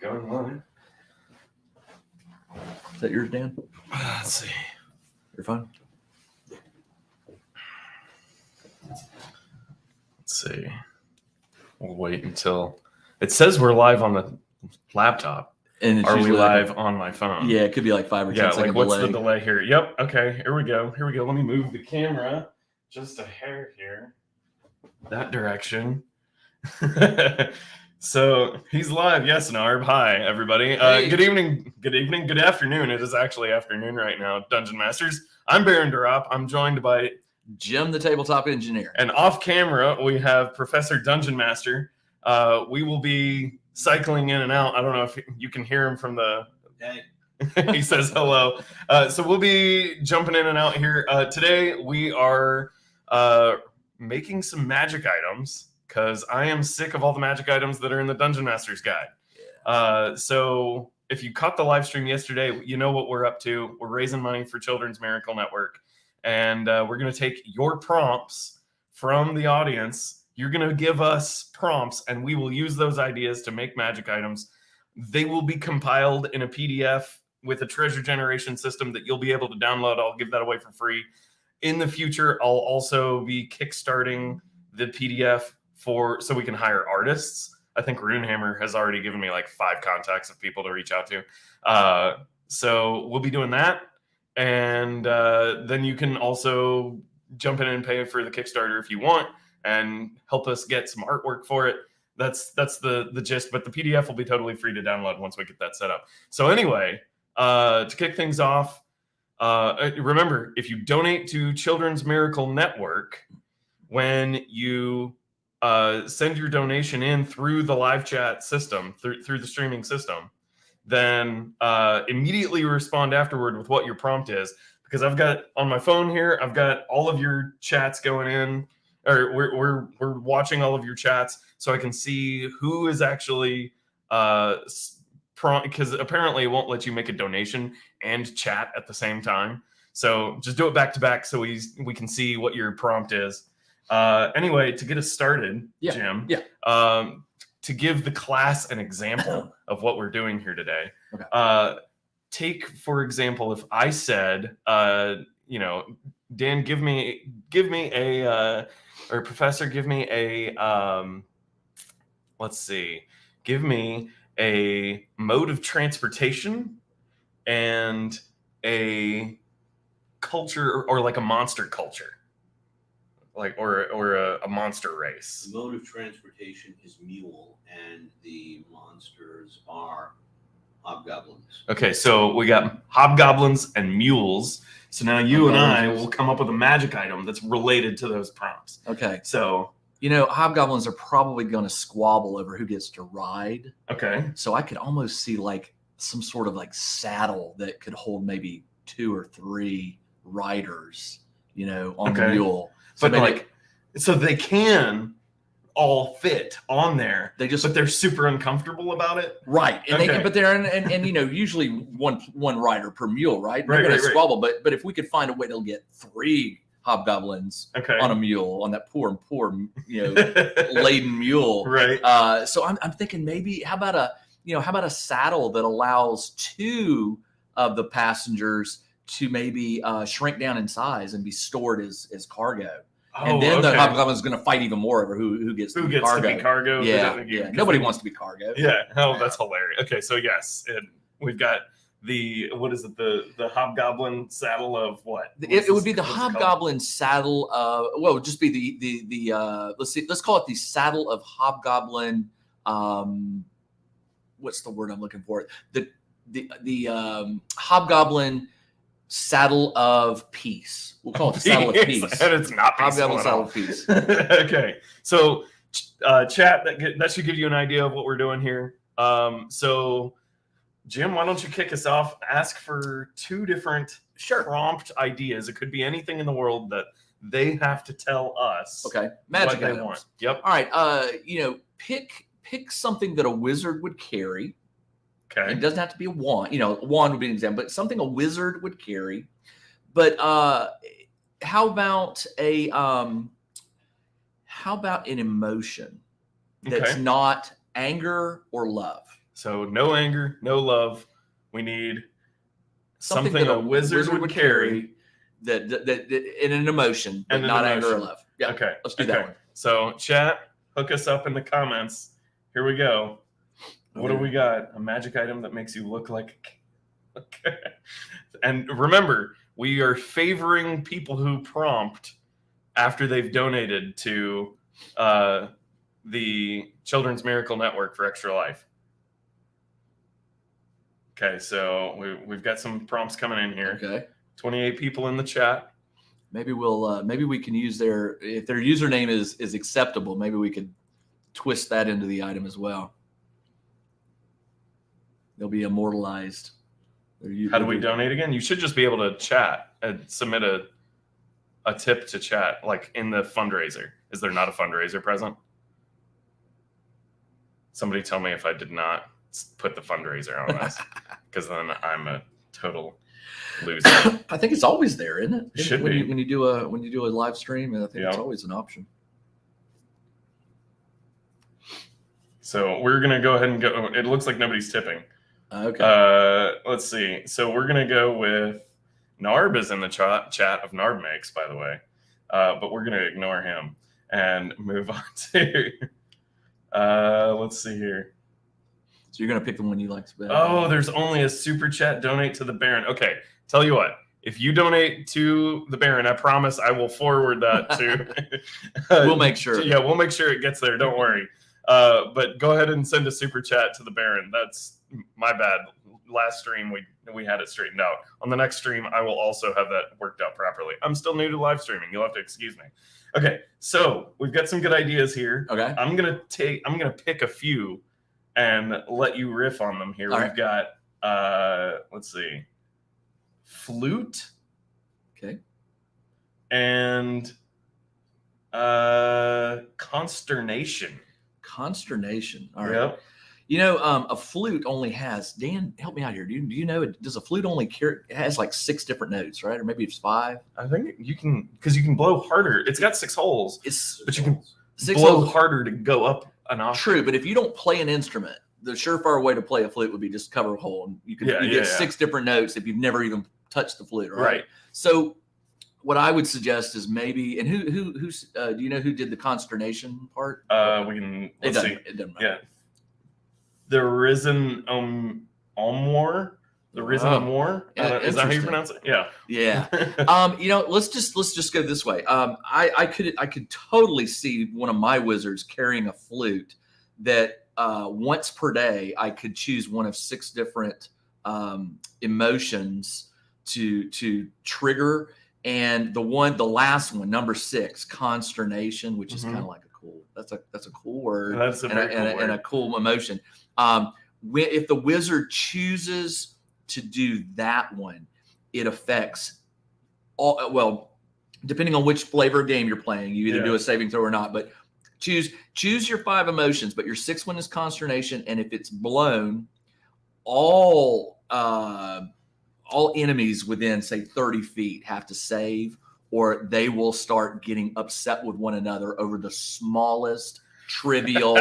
Going live. Is that yours, Dan? Let's see. Your phone? Let's see. We'll wait until it says we're live on the laptop. And it's Are we usually live on my phone? Yeah, it could be like 5 or 10 Yeah, second like what's delay. the delay here? Yep. Okay. Here we go. Let me move the camera just a hair here. That direction. So he's live. Yes, Narb. Hi, everybody. Hey. Good evening. Good afternoon. It is actually afternoon right now, Dungeon Masters. I'm Baron Durop. I'm joined by Jim, the tabletop engineer. And off camera, we have Professor Dungeon Master. We will be cycling in and out. I don't know if you can hear him from the... Hey. He says hello. So we'll be jumping in and out here. Today, we are making some magic items because I am sick of all the magic items that are in the Dungeon Master's Guide. Yeah. So if you caught the live stream yesterday, you know what we're up to. We're raising money for Children's Miracle Network. And we're going to take your prompts from the audience. You're going to give us prompts, and we will use those ideas to make magic items. They will be compiled in a PDF with a treasure generation system that you'll be able to download. I'll give that away for free. In the future, I'll also be kickstarting the PDF so we can hire artists. I think Runehammer has already given me like 5 contacts of people to reach out to. So we'll be doing that. And then you can also jump in and pay for the Kickstarter if you want and help us get some artwork for it. That's the gist, but the PDF will be totally free to download once we get that set up. So anyway, to kick things off, remember, if you donate to Children's Miracle Network, when you send your donation in through the live chat system, through the streaming system, then immediately respond afterward with what your prompt is, because I've got on my phone here, I've got all of your chats going in, or we're watching all of your chats, so I can see who is actually prompt, because apparently it won't let you make a donation and chat at the same time. So just do it back to back so we can see what your prompt is. Anyway, to get us started, Jim. Yeah. To give the class an example of what we're doing here today. Okay. Take, for example, if I said, Dan, give me a, or Professor, give me a, let's see, give me a mode of transportation and a culture, or like a monster culture. Like or a monster race. The mode of transportation is mule, and the monsters are hobgoblins. Okay, so we got hobgoblins and mules. So now you and I will come up with a magic item that's related to those prompts. Okay. So hobgoblins are probably going to squabble over who gets to ride. Okay. So I could almost see like some sort of like saddle that could hold maybe 2 or 3 riders, on the mule. So but so they can all fit on there. But they're super uncomfortable about it. Right. And they're usually one rider per mule, right? They're going to squabble. But if we could find a way to get 3 hobgoblins on a mule, on that poor laden mule. Right. So I'm thinking maybe how about a saddle that allows 2 of the passengers to maybe shrink down in size and be stored as cargo. And then the hobgoblin is going to fight even more over who gets to be cargo. Yeah. Nobody wants to be cargo. Yeah. Oh, that's hilarious. Okay, so yes, we've got the hobgoblin saddle of what? It would be the hobgoblin saddle of it would just be the let's call it the saddle of hobgoblin. What's the word I'm looking for? The hobgoblin saddle of peace. We'll call it the saddle of peace. And it's not peaceful at all. Saddle of peace. Okay. So chat, that should give you an idea of what we're doing here. So Jim, why don't you kick us off? Ask for 2 different prompt ideas. It could be anything in the world that they have to tell us. Okay. Magic what they want. Yep. All right. Pick something that a wizard would carry. Okay. It doesn't have to be a wand. A wand would be an example, but something a wizard would carry. But how about an emotion that's not anger or love? So no anger, no love. We need something that a wizard would carry. That in an emotion, but And an not anger or emotion. love. Yeah. Okay. Let's do that one. So chat, hook us up in the comments. Here we go. What do we got? A magic item that makes you look like okay. And remember, we are favoring people who prompt after they've donated to the Children's Miracle Network for Extra Life. Okay, so we've got some prompts coming in here. Okay. 28 people in the chat. Maybe maybe we can use if their username is acceptable, maybe we could twist that into the item as well. They'll be immortalized. How do we donate again? You should just be able to chat and submit a tip to chat, like in the fundraiser. Is there not a fundraiser present? Somebody tell me if I did not put the fundraiser on this, because then I'm a total loser. I think it's always there, isn't it? It should when be. when you do a live stream, I think it's always an option. So we're gonna go ahead and go. It looks like nobody's tipping. Okay. Let's see. So we're gonna go with Narb is in the chat of Narb Makes, by the way, but we're gonna ignore him and move on to. Let's see here. So you're gonna pick the one you like best. Oh, there's only a super chat donate to the Baron. Okay, tell you what. If you donate to the Baron, I promise I will forward that to. We'll make sure. Yeah, we'll make sure it gets there. Don't worry. But go ahead and send a super chat to the Baron. That's my bad. Last stream we had it straightened out. On the next stream, I will also have that worked out properly. I'm still new to live streaming. You'll have to excuse me. Okay, so we've got some good ideas here. Okay. I'm gonna pick a few and let you riff on them here. All We've got let's see, flute. Okay. And consternation. Consternation. All right. Yep. You know, a flute only has, Dan, help me out here. Do you know, does a flute only it has like 6 different notes, right? Or maybe it's 5? I think you can, because you can blow harder. It's got 6 holes, but you can 6 blow holes. harder to go up an octave. True, but if you don't play an instrument, the surefire way to play a flute would be just cover a hole. And you get 6 different notes if you've never even touched the flute, right? So what I would suggest is maybe, and who's do you know who did the consternation part? We can, let's see. It doesn't matter. Yeah. The Risen Omwar. The Risen Omwar. Is that how you pronounce it? Yeah. Yeah. You know, let's just go this way. I could totally see one of my wizards carrying a flute that once per day I could choose one of 6 different emotions to trigger. And the last one, number 6, consternation, which is kind of like that's a cool word. That's a very cool word. And a cool emotion. If the wizard chooses to do that one, it affects depending on which flavor of game you're playing, you either do a saving throw or not, but choose your 5 emotions, but your 6th one is consternation. And if it's blown, all enemies within, say, 30 feet have to save, or they will start getting upset with one another over the smallest trivial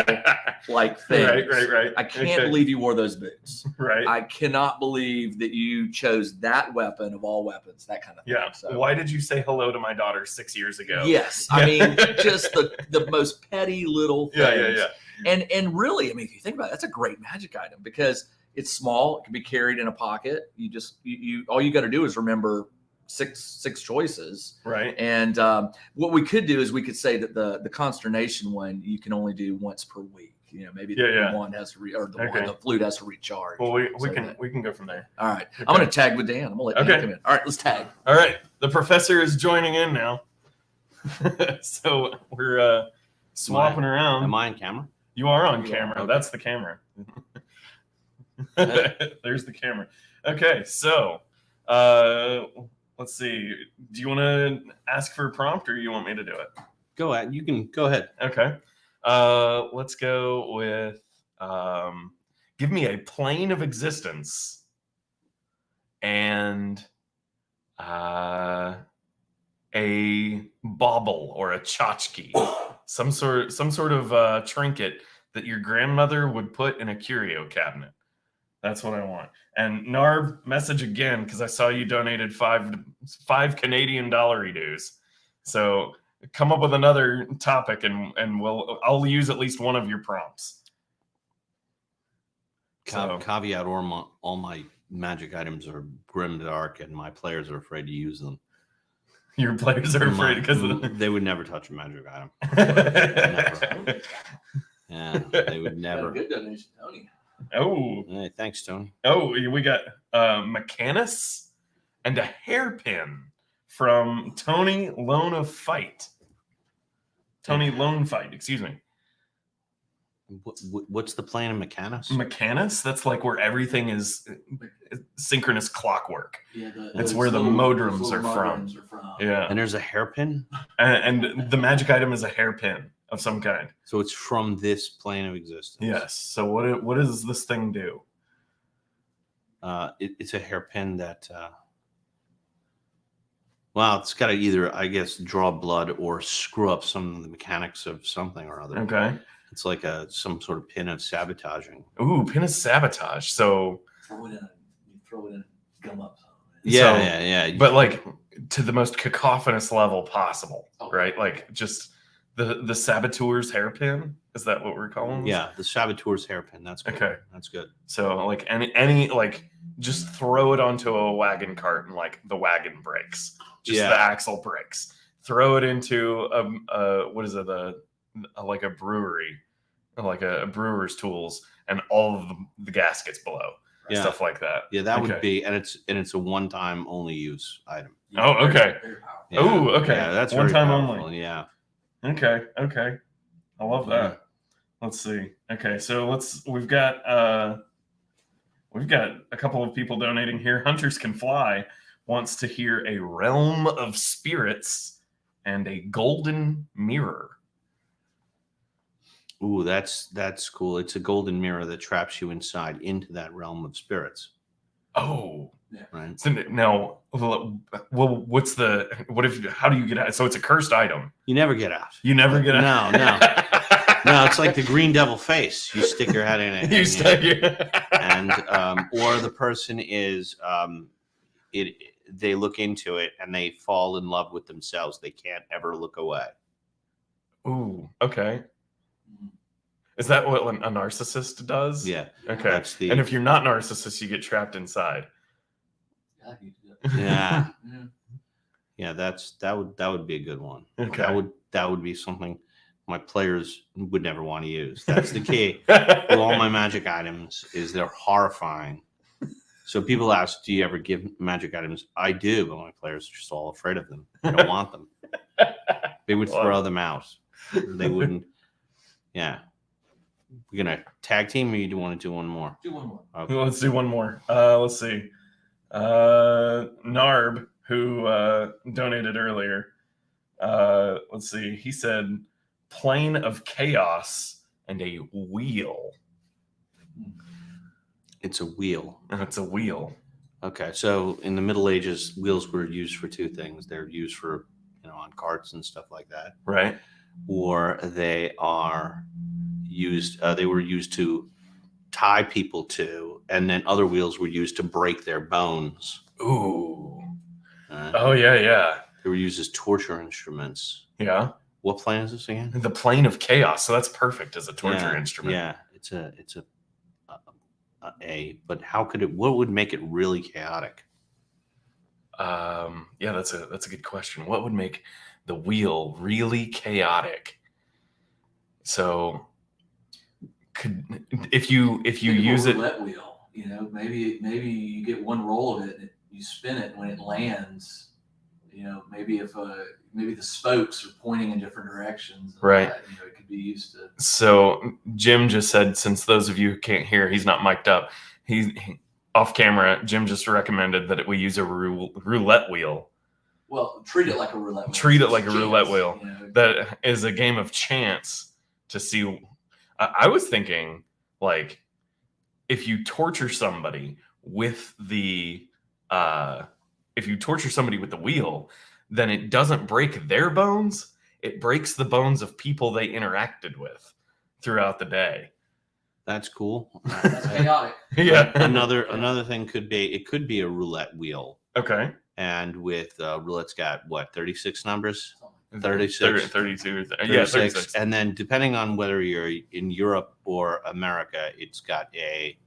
like things. Right. I can't believe you wore those boots. Right. I cannot believe that you chose that weapon of all weapons, that kind of thing. Yeah. So, why did you say hello to my daughter 6 years ago? Yes. I mean, just the most petty little things. Yeah. And really, I mean, if you think about it, that's a great magic item because it's small. It can be carried in a pocket. You all you got to do is remember six choices. Right. And what we could do is we could say that the consternation one you can only do once per week. You know, maybe the one has to the flute has to recharge. Well, we can go from there. All right. Okay. I'm going to tag with Dan. I'm going to let Dan come in. All right, let's tag. All right. The professor is joining in now. So we're swapping around. Am I on camera? You are on camera. Okay. That's the camera. There's the camera. Okay, so let's see. Do you want to ask for a prompt or you want me to do it? Go ahead. You can go ahead. Okay. Let's go with give me a plane of existence and a bauble or a tchotchke, some sort of trinket that your grandmother would put in a curio cabinet. That's what I want. And Narb, message again, because I saw you donated five Canadian dollar dues. So come up with another topic, and I'll use at least one of your prompts. Caveat: all my magic items are grim dark, and my players are afraid to use them. Your players are afraid because they would never touch a magic item. Never. Yeah, they would never. Good donation, Tony. Oh, hey, thanks, Tony. Oh, we got Mechanus and a hairpin from Tony Lone of Fight. Tony Lone Fight, excuse me. What's the plan of Mechanus? Mechanus? That's like where everything is synchronous clockwork. Yeah, it's where the modrums are from. Yeah. And there's a hairpin? And the magic item is a hairpin of some kind. So it's from this plane of existence. Yes. So what does this thing do? It's a hairpin that well, it's got to either, I guess, draw blood or screw up some of the mechanics of something or other. Okay. It's like some sort of pin of sabotaging. Ooh, pin of sabotage. So throw it in, gum up. Yeah. But like to the most cacophonous level possible, right? Like just the saboteur's hairpin. Is that what we're calling this? Yeah, the saboteur's hairpin. That's good. Okay. That's good. So like any like just throw it onto a wagon cart and like the wagon breaks. Just the axle breaks. Throw it into what is it? Like a brewery, like a brewer's tools, and all of the gaskets blow. Stuff like that. Yeah, that would be, and it's a one-time only use item. Oh, okay. Yeah. Oh, okay. Yeah, that's one time powerful. only. Yeah. Okay. I love that. Let's see. Okay, so we've got a couple of people donating here. Hunters Can Fly wants to hear a realm of spirits and a golden mirror. Ooh, that's cool. It's a golden mirror that traps you inside into that realm of spirits. Oh, yeah. Right. So now, well, how do you get out? So it's a cursed item. You never get out. You never get out. No, it's like the green devil face. You stick your head in it. You stick it. And or the person is they look into it and they fall in love with themselves. They can't ever look away. Ooh, okay. Is that what a narcissist does? Yeah. Okay. And if you're not narcissist, you get trapped inside. Yeah. Yeah, that would be a good one. Okay. That would be something my players would never want to use. That's the key with all my magic items is they're horrifying. So people ask, do you ever give magic items? I do, but my players are just all afraid of them. They don't want them. They would throw them out. They wouldn't. Yeah. We're going to tag team, or you want to do one more? Do one more. Okay. Let's do one more. Let's see. Narb, who donated earlier. Let's see. He said, plane of chaos and a wheel. It's a wheel. It's a wheel. Okay. So in the Middle Ages, wheels were used for two things. They're used for, on carts and stuff like that. Right. Or they are used, they were used to tie people to, and then other wheels were used to break their bones. Ooh. Oh, yeah. They were used as torture instruments. Yeah. What plane is this again? The plane of chaos. So that's perfect as a torture instrument. Yeah. It's a but what would make it really chaotic? Yeah, that's a good question. What would make the wheel really chaotic? So if you use it, roulette wheel, maybe you get one roll of it and you spin it, when it lands, maybe maybe the spokes are pointing in different directions, right? It could be used to. So Jim just said, since those of you who can't hear, he's not mic'd up. He's off camera. Jim just recommended that we use a roulette wheel. Well, treat it like a roulette wheel. Treat it like a roulette wheel. That is a game of chance to see. I was thinking, like, if you torture somebody with the wheel, then it doesn't break their bones. It breaks the bones of people they interacted with. throughout the day. That's cool. That's chaotic. Yeah. Another thing could be a roulette wheel. Okay. And with roulette's got what, 36 numbers? 36. 32. Yeah, 36. And then depending on whether you're in Europe or America, it's got a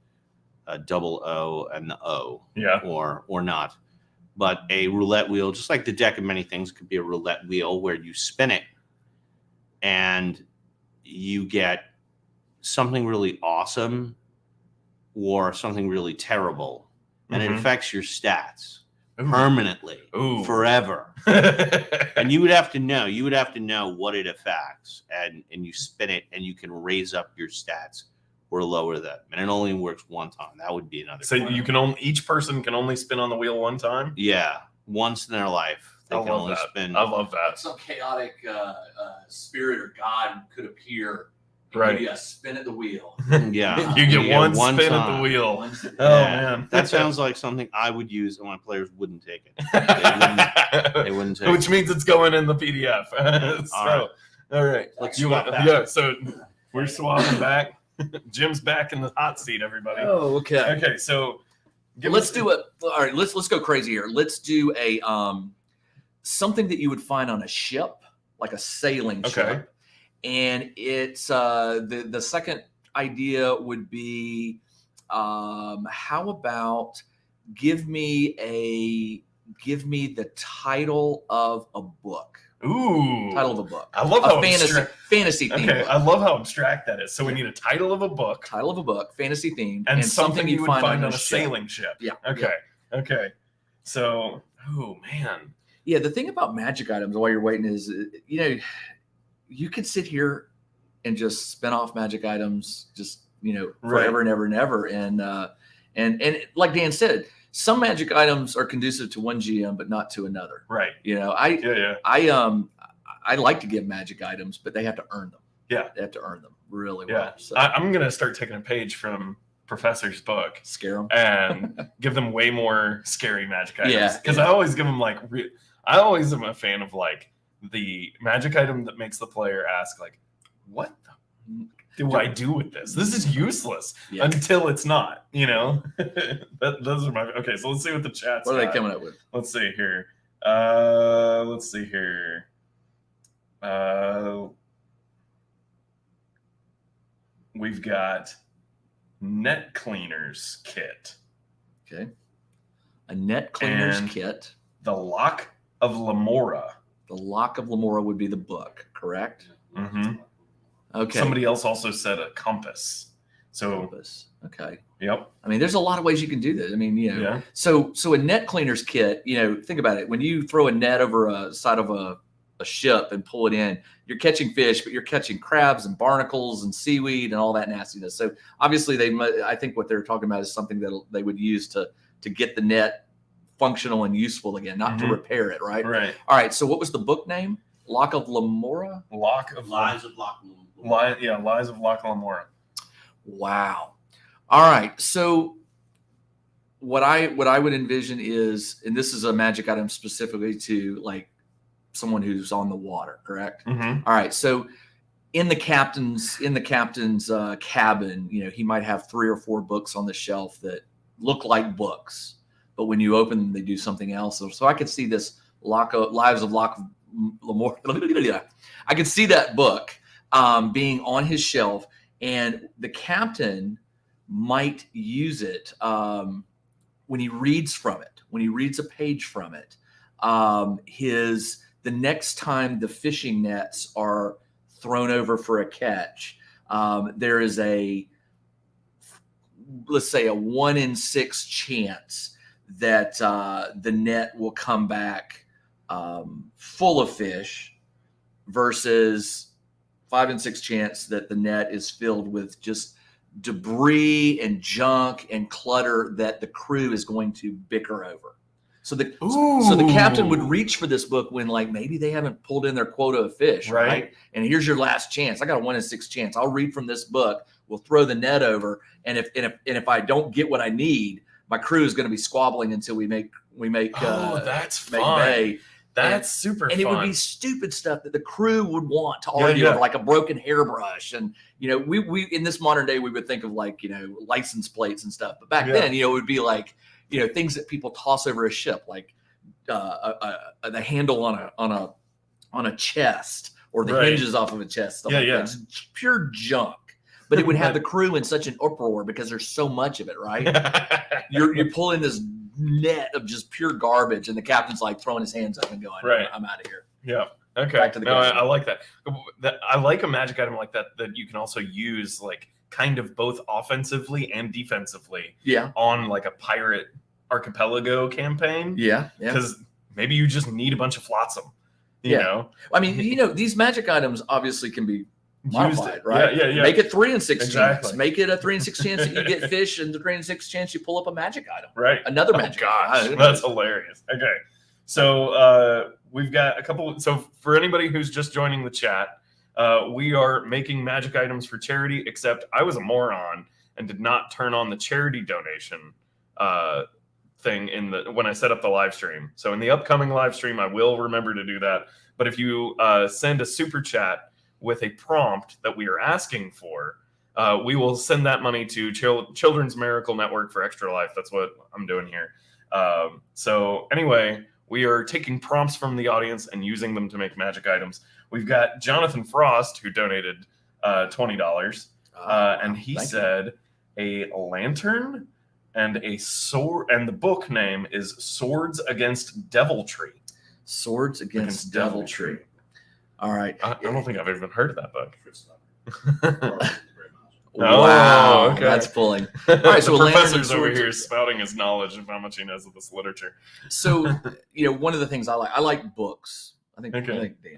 double O and the O. Yeah. Or not. But a roulette wheel, just like the deck of many things, could be a roulette wheel where you spin it and you get something really awesome or something really terrible. And it affects your stats. Permanently. Forever. And you would have to know what it affects, and you spin it and you can raise up your stats or lower them, and it only works one time. That would be another. So each person can only spin on the wheel one time. Yeah, once in their life they can only spin. I love that. Some chaotic spirit or god could appear. Right. Give you a spin at the wheel. Yeah. You get one spin time at the wheel. Yeah. Man. That sounds like something I would use, and my players wouldn't take it. They wouldn't take Which it. means it's going in the PDF. All right. Let's swap back. Yeah, so we're swapping back. Jim's back in the hot seat, everybody. Oh, okay. Okay, so Let's do it. All right, let's go crazy here. Let's do a something that you would find on a ship, like a sailing ship. And it's the second idea would be how about give me the title of a book. Ooh. Title of a book. I love how fantasy theme. Okay, book. I love how abstract that is. So we need a title of a book. Title of a book, fantasy theme, And something you would find on a ship. sailing ship. Yeah. Okay. Okay. So, oh man. Yeah, the thing about magic items while you're waiting is, you could sit here and just spin off magic items, just forever and ever and ever. And like Dan said, some magic items are conducive to one GM, but not to another. Right. I like to give magic items, but they have to earn them. Yeah, they have to earn them really yeah. well. So I'm gonna start taking a page from Professor's book, scare them, and give them way more scary magic items. Yeah, because I always give them I always am a fan of the magic item that makes the player ask what do I do with this? This is useless until it's not, those are my, okay. So let's see what the chat's What are they coming up with? Let's see here. We've got net cleaners kit. Okay. A net cleaners And kit. The Lock of Lamora. The Lock of Lamora would be the book, correct? Mm-hmm. Okay. Somebody else also said a compass. So, Compass. Okay. yep. I mean, there's a lot of ways you can do this. I mean, Yeah. So a net cleaners kit, think about it. When you throw a net over a side of a ship and pull it in, you're catching fish, but you're catching crabs and barnacles and seaweed and all that nastiness. So obviously I think what they're talking about is something that they would use to get the net functional and useful again, not to repair it, right? Right. All right. So what was the book name? Lock of Lamora? Lies of Loch Lamora. Wow. All right. So what I would envision is, and this is a magic item specifically to someone who's on the water, correct? Mm-hmm. All right. So in the captain's cabin, he might have 3 or 4 books on the shelf that look like books, but when you open them, they do something else. So I could see this Lives of Loch Lamora. I could see that book being on his shelf, and the captain might use it when he reads from it, when he reads a page from it. The next time the fishing nets are thrown over for a catch, there is let's say a 1 in 6 chance that the net will come back full of fish, versus 5 in 6 chance that the net is filled with just debris and junk and clutter that the crew is going to bicker over. So the captain would reach for this book when maybe they haven't pulled in their quota of fish, right? And here's your last chance. I got a 1 in 6 chance. I'll read from this book. We'll throw the net over, and if I don't get what I need, my crew is going to be squabbling until we make That's make fun. bay. That's super and fun. it would be stupid stuff that the crew would want to argue over, like a broken hairbrush. And, we in this modern day, we would think of like, license plates and stuff. But back then, it would be like, things that people toss over a ship, like the handle on a chest, or the hinges off of a chest. Stuff like that. It's pure junk. But it would have the crew in such an uproar because there's so much of it, right? You're pulling this net of just pure garbage, and the captain's like throwing his hands up and going, right, I'm out of here. Yeah. Okay. I like that. I like a magic item like that you can also use like kind of both offensively and defensively. Yeah. On like a pirate archipelago campaign. Yeah. Because maybe you just need a bunch of flotsam. You know? I mean, these magic items obviously can be modified, right? Yeah. Make it 3 and 6 Exactly. chance. Make it a 3 and 6 chance that you get fish, and the 3 and 6 chance you pull up a magic item. Right. Another magic item. That's hilarious. Okay. So we've got a couple. So for anybody who's just joining the chat, we are making magic items for charity, except I was a moron and did not turn on the charity donation thing when I set up the live stream. So in the upcoming live stream, I will remember to do that. But if you send a super chat with a prompt that we are asking for, we will send that money to Children's Miracle Network for Extra Life. That's what I'm doing here. So anyway, we are taking prompts from the audience and using them to make magic items. We've got Jonathan Frost, who donated $20, and he said a lantern and a sword, and the book name is Swords Against Deviltry. Swords Against Deviltry. All right. I don't think I've even heard of that book. Wow, okay. That's pulling. All right, so the professor's over here spouting his knowledge of how much he knows of this literature. So, one of the things I like books. I think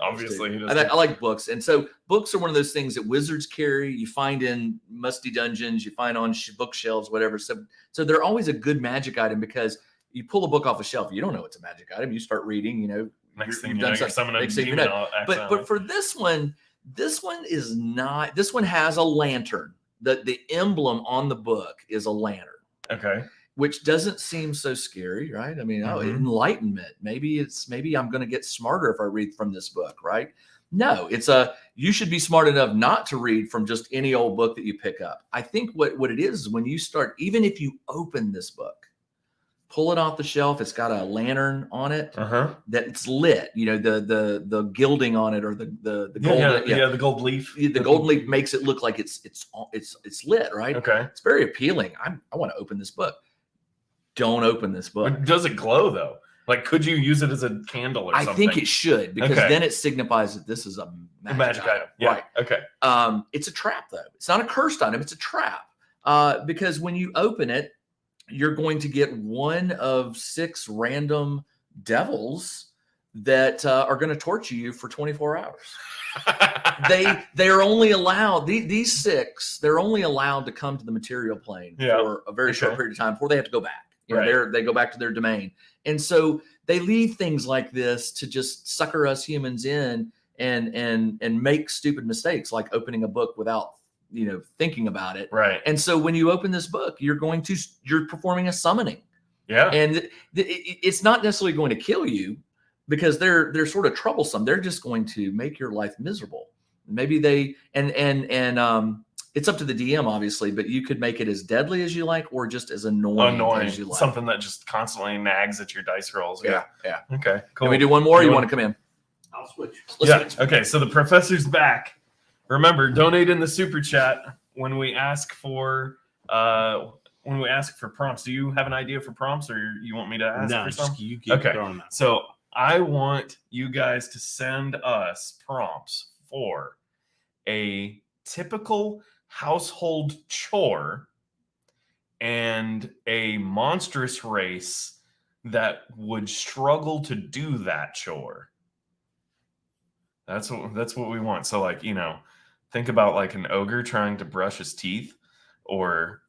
obviously he does. I like books, and so books are one of those things that wizards carry. You find in musty dungeons, you find on bookshelves, whatever. So they're always a good magic item because you pull a book off a shelf, you don't know it's a magic item. You start reading, Next thing you know, you're summoning a demon. But for this one is not. This one has a lantern. The emblem on the book is a lantern. Okay. Which doesn't seem so scary, right? I mean, enlightenment. Maybe I'm going to get smarter if I read from this book, right? No, you should be smart enough not to read from just any old book that you pick up. I think what it is when you start, even if you open this book, pull it off the shelf, it's got a lantern on it that's lit. The gilding on it, or the gold. The gold leaf. The golden leaf makes it look like it's lit, right? Okay, it's very appealing. I want to open this book. Don't open this book. Does it glow though? Like, could you use it as a candle or something? I think it should, because then it signifies that this is a magic item. Yeah. Right. Okay. It's a trap though. It's not a cursed item. It's a trap. Because when you open it, you're going to get one of 6 random devils that are going to torture you for 24 hours. They're only allowed, these 6, they're only allowed to come to the material plane for a very short period of time before they have to go back. They go back to their domain. And so they leave things like this to just sucker us humans in and make stupid mistakes, like opening a book without thinking about it. Right. And so when you open this book, you're performing a summoning. Yeah. And it's not necessarily going to kill you, because they're sort of troublesome. They're just going to make your life miserable. Maybe they it's up to the DM, obviously, but you could make it as deadly as you like, or just as annoying as you like. Something that just constantly nags at your dice rolls. Yeah. Okay. Cool. Can we do one more? Or you want to come in? I'll switch. Let's switch. Okay. So the professor's back. Remember, donate in the super chat when we ask for prompts. Do you have an idea for prompts, or you want me to ask for some? You keep throwing that. So I want you guys to send us prompts for a typical household chore and a monstrous race that would struggle to do that chore. That's what we want. So, like, think about like an ogre trying to brush his teeth, or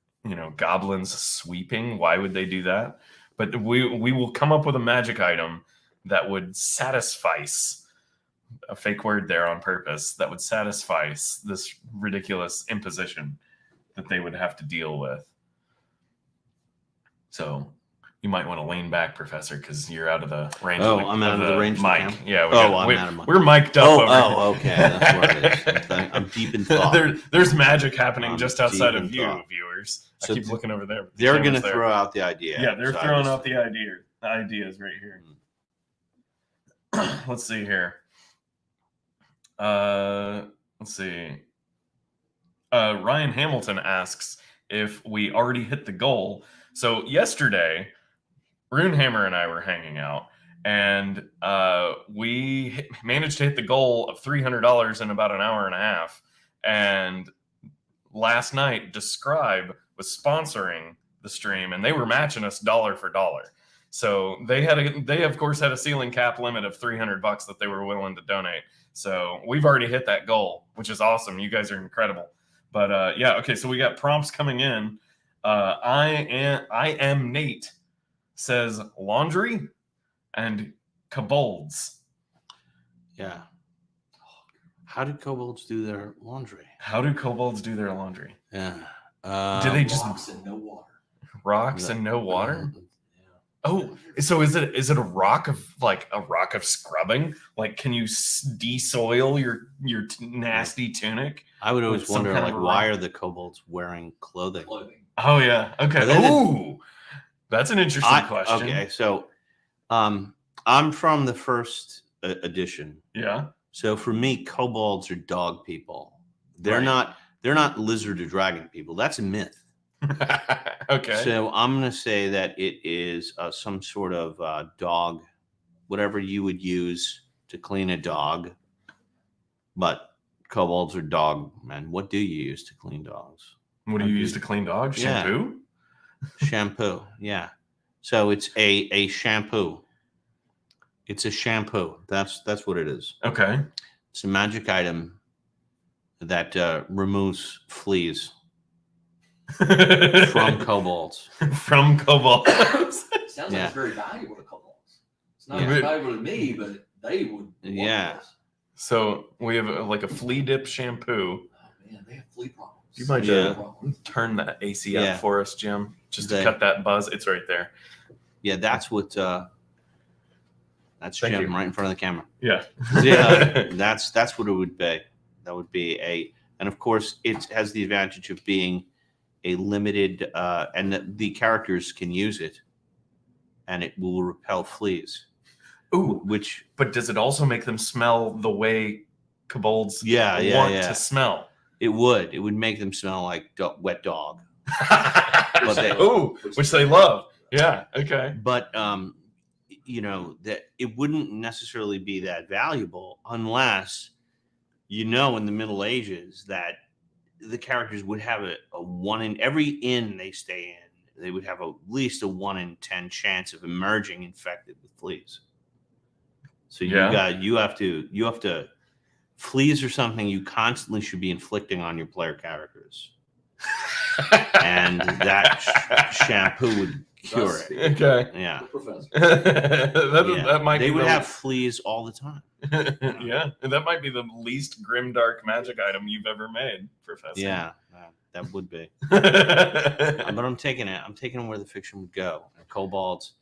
goblins sweeping. Why would they do that? But we will come up with a magic item that would satisfy, a fake word there on purpose, that would satisfy this ridiculous imposition that they would have to deal with. So, You might want to lean back, Professor, because you're out of the range. Oh, of the, I'm out of the range of the mic. camera? Yeah. I'm out of mic. We're mic'd up. Okay. That's what it is. I'm deep in thought. There's magic happening I'm just outside deep of in you, thought. viewers. So I keep looking over there. They're going to throw out the idea. Yeah, they're so throwing out the ideas right here. Hmm. Let's see here. Let's see. Ryan Hamilton asks if we already hit the goal. So yesterday, Runehammer and I were hanging out, and we managed to hit the goal of $300 in about an hour and a half. And last night, Describe was sponsoring the stream, and they were matching us dollar for dollar. So they of course had a ceiling cap limit of $300 that they were willing to donate. So we've already hit that goal, which is awesome. You guys are incredible. But yeah, okay. So we got prompts coming in. I am Nate says laundry and kobolds. Yeah. How do kobolds do their laundry? How do kobolds do their laundry? Yeah. Do they just Rocks and no water? Rocks and no water? Yeah. Oh, so is it a rock of scrubbing? Like, can you de-soil your nasty tunic? I would always With some wonder, kind of like, rock. why are the kobolds wearing clothing? Oh yeah. Okay. Are they Ooh, that's an interesting question. Okay, so I'm from the first edition. Yeah. So for me, kobolds are dog people. They're Right. not lizard or dragon people. That's a myth. Okay. So I'm going to say that it is some sort of dog, whatever you would use to clean a dog. But kobolds are dog men. What do you use to clean dogs? What do you use to clean dogs? Yeah. Shampoo? Shampoo. Yeah. So it's a shampoo. It's a shampoo. That's what it is. Okay. It's a magic item that removes fleas from kobolds. From kobolds. Sounds like Yeah. it's very valuable to kobolds. It's not Yeah. as valuable to me, but they would. want Yeah. this. So we have like a flea dip shampoo. Oh man, they have flea problems. You might Yeah. turn that AC Yeah. up for us, Jim, just to They- cut that buzz. It's right there. Yeah, that's what. That's Thank Jim you. right in front of the camera. Yeah. Yeah, that's what it would be. That would be and of course it has the advantage of being a limited, and the characters can use it, and it will repel fleas. Ooh, Which but does it also make them smell the way kobolds want to smell? It would make them smell like wet dog. Ooh, which they love. Yeah. Okay. But that it wouldn't necessarily be that valuable unless in the Middle Ages that the characters would have a 1 in every inn they stay in, they would have at least a 1 in 10 chance of emerging infected with fleas. So you have to fleas are something you constantly should be inflicting on your player characters. And that shampoo would cure it. Okay. Yeah. The professor. That might They be would the- have fleas all the time. Yeah, and that might be the least grimdark magic item you've ever made, Professor. Yeah, that would be. But I'm taking it. I'm taking it where the fiction would go. And kobolds,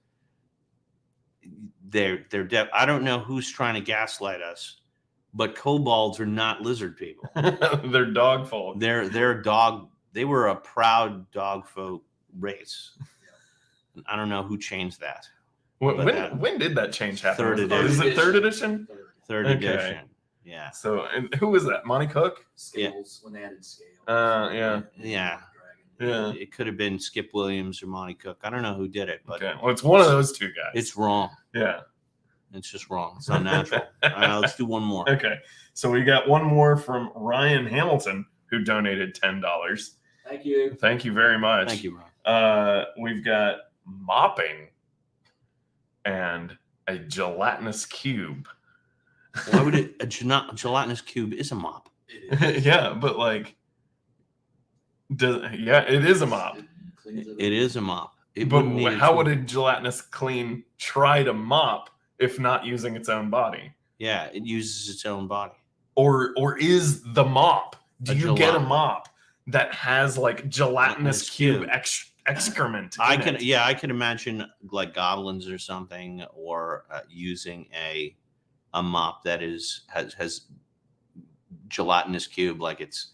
they're I don't know who's trying to gaslight us, but kobolds are not lizard people. They're dog folk. They're dog. They were a proud dog folk race. And I don't know who changed that. When did that change happen? Third Is it edition. third edition? Third Okay. edition. Yeah. So, and who was that? Monty Cook? Scales when they added scales. Yeah. Yeah. Yeah. It could have been Skip Williams or Monty Cook. I don't know who did it, but Okay. Well, it's one of those two guys. it's wrong. Yeah. It's just wrong. It's unnatural. Let's do one more. Okay. So we got one more from Ryan Hamilton, who donated $10. Thank you. Thank you very much. Thank you, Ron. We've got mopping and a gelatinous cube. Why would a gelatinous cube is a mop? It is. Yeah, but like, it is a mop. It cleans It is a mop. It But wouldn't need a how would tool. a gelatinous clean try to mop if not using its own body? Yeah, it uses its own body. Or is the mop? Do A you get a gelat- mop that has like gelatinous Gelatinous cube cube. excrement. I in can, it. yeah, I can imagine like goblins or something, or using a mop that has gelatinous cube, like it's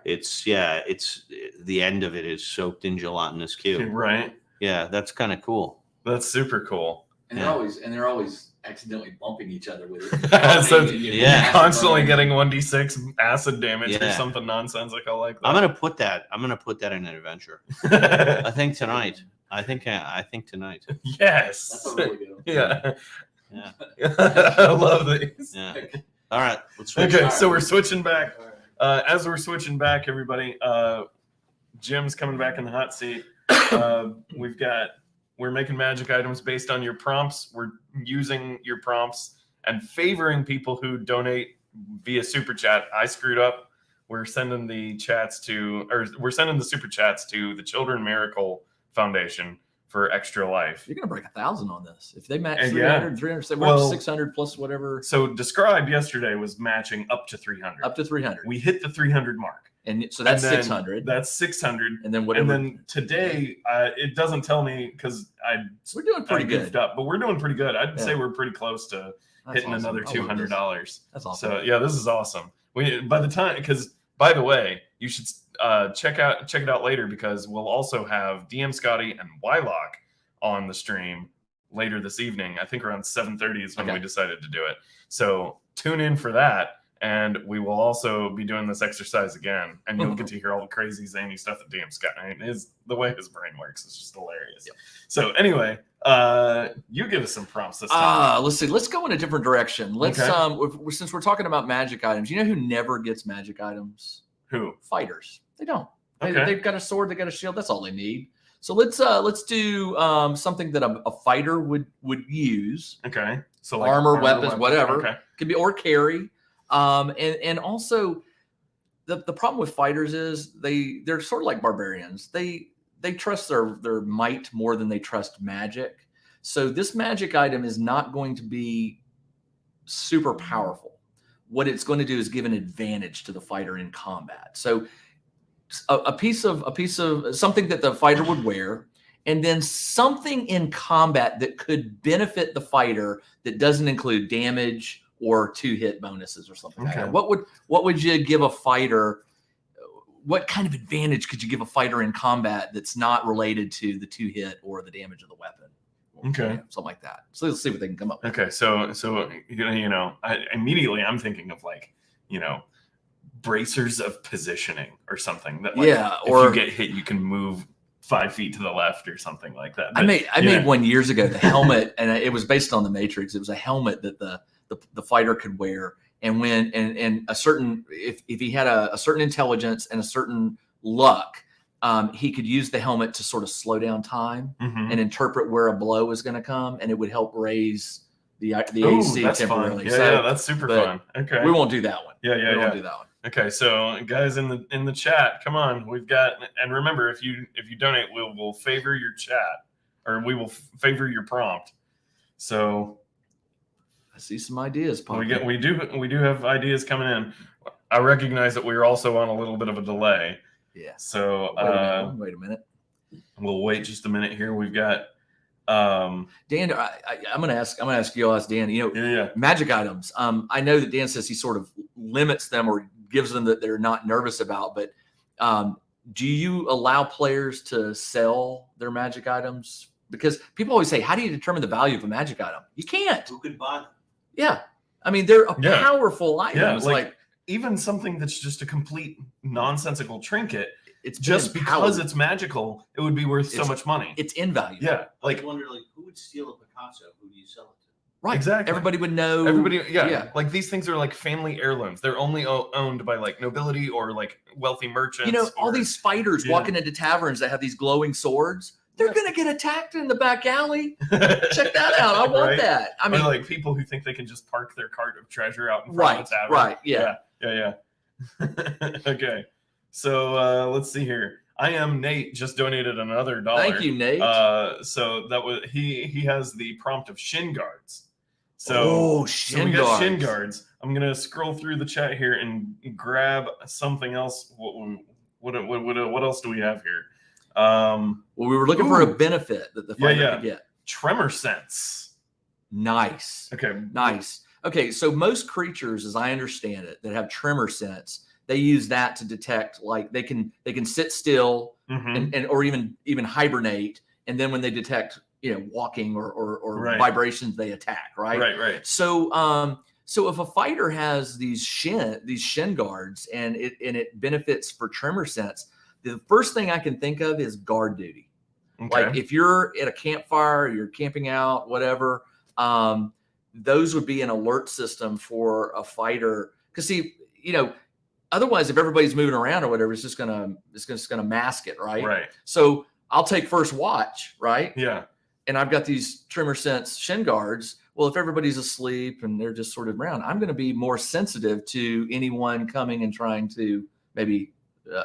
the end of it is soaked in gelatinous cube. Right. Yeah, that's kind of cool. That's super cool. And Yeah. they're always accidentally bumping each other with it. So Yeah. you're constantly getting 1d6 acid damage or Yeah. something nonsensical like that. I'm gonna put that in an adventure. I think tonight. I think tonight. Yes. That's a really good one. Yeah. Yeah. I love these. Yeah. All right. Let's switch. Okay, All so right. we're switching back. All right. As we're switching back, everybody, Jim's coming back in the hot seat. We're making magic items based on your prompts. We're using your prompts and favoring people who donate via super chat. I screwed up. We're sending the super chats to the Children Miracle Foundation for Extra Life. You're gonna break 1,000 on this if they match And 300, 300, say we're Well- up 600 plus whatever, So Describe yesterday was matching up to 300. up to 300, We hit the 300 mark. and so that's And then 600, That's 600. and then whatever. And then today, it doesn't tell me because we're doing pretty goofed good. up, but we're doing pretty good. I'd Yeah. say we're pretty close to That's hitting awesome. another I love $200. this. That's awesome. So yeah, this is awesome. By the time, because by the way, you should check it out later because we'll also have DM Scotty and Wylock on the stream later this evening. I think around 7:30 is when Okay. we decided to do it. So tune in for that. And we will also be doing this exercise again, and you'll get to hear all the crazy zany stuff that DM Scott. I mean, the way his brain works is just hilarious. Yep. So anyway, you give us some prompts this time. Let's see. Let's go in a different direction. Let's Okay. since we're talking about magic items, you know who never gets magic items? Who? Fighters. They don't. Okay. They've got a sword. They got a shield. That's all they need. So let's do something that a fighter would use. Okay. So Armor, weapons, whatever. Okay. Could be or carry. And also the problem with fighters is they're sort of like barbarians. They trust their might more than they trust magic. So this magic item is not going to be super powerful. What it's going to do is give an advantage to the fighter in combat. So a piece of something that the fighter would wear, and then something in combat that could benefit the fighter that doesn't include damage or 2-hit bonuses or something like Okay. that. What would you give a fighter? What kind of advantage could you give a fighter in combat that's not related to the 2-hit or the damage of the weapon? Okay. Yeah, something like that. So let's see what they can come up with. Okay. So immediately I'm thinking of bracers of positioning or something that if or you get hit, you can move 5 feet to the left or something like that. I made one years ago, the helmet, and it was based on the Matrix. It was a helmet that the fighter could wear, and when and a certain if he had a certain intelligence and a certain luck, he could use the helmet to sort of slow down time Mhm. and interpret where a blow was going to come, and it would help raise the Ooh, AC that's temporarily. fun. Yeah, that's super but fun. Okay. we won't do that one. Yeah, yeah, we won't yeah. do that one. Okay, so guys in the chat, come on. We've got, and remember, if you donate, we'll favor your chat, or we will favor your prompt. So I see some ideas popping. we do have ideas coming in. I recognize that we're also on a little bit of a delay. Yeah. So Wait a minute. we'll wait just a minute here. We've got Dan, I'm gonna ask you. I'll ask Dan. yeah. Magic items. I know that Dan says he sort of limits them or gives them that they're not nervous about, but do you allow players to sell their magic items? Because people always say, how do you determine the value of a magic item? You can't. Who could buy them? Yeah. I mean, they're Yeah. powerful items. like even something that's just a complete nonsensical trinket, it's just been because empowered. it's magical, it would be worth so It's- much money. It's invaluable. Yeah, Like, I wonder, who would steal a Picasso? Who do you sell it to? Right. Exactly. Everybody would know. Everybody, yeah, Yeah. like these things are like family heirlooms. They're only owned by like nobility or like wealthy merchants. all or- these fighters Yeah. walking into taverns that have these glowing swords. They're gonna get attacked in the back alley. Check that out. I want Right? that. I Or mean, like people who think they can just park their cart of treasure out in front of the tavern. right. Yeah. Yeah. Okay, so let's see here. I am Nate. Just donated another $1. Thank you, Nate. So that was he has the prompt of shin guards. So oh, So we got shin guards. I'm gonna scroll through the chat here and grab something else. What else do we have here? Well, we were looking for a benefit that the fighter could get. Tremor sense. Nice. Okay. Nice. Okay, so most creatures, as I understand it, that have tremor sense, they use that to detect, like they can sit still and or even hibernate, and then when they detect walking or vibrations, they attack. Right. So if a fighter has these shin guards and it benefits for tremor sense, the first thing I can think of is guard duty. Okay. Like if you're at a campfire, you're camping out, whatever, those would be an alert system for a fighter. Because see, otherwise, if everybody's moving around or whatever, it's just gonna mask it, right? Right. So I'll take first watch, right? Yeah. And I've got these tremor sense shin guards. Well, if everybody's asleep and they're just sort of around, I'm going to be more sensitive to anyone coming and trying to maybe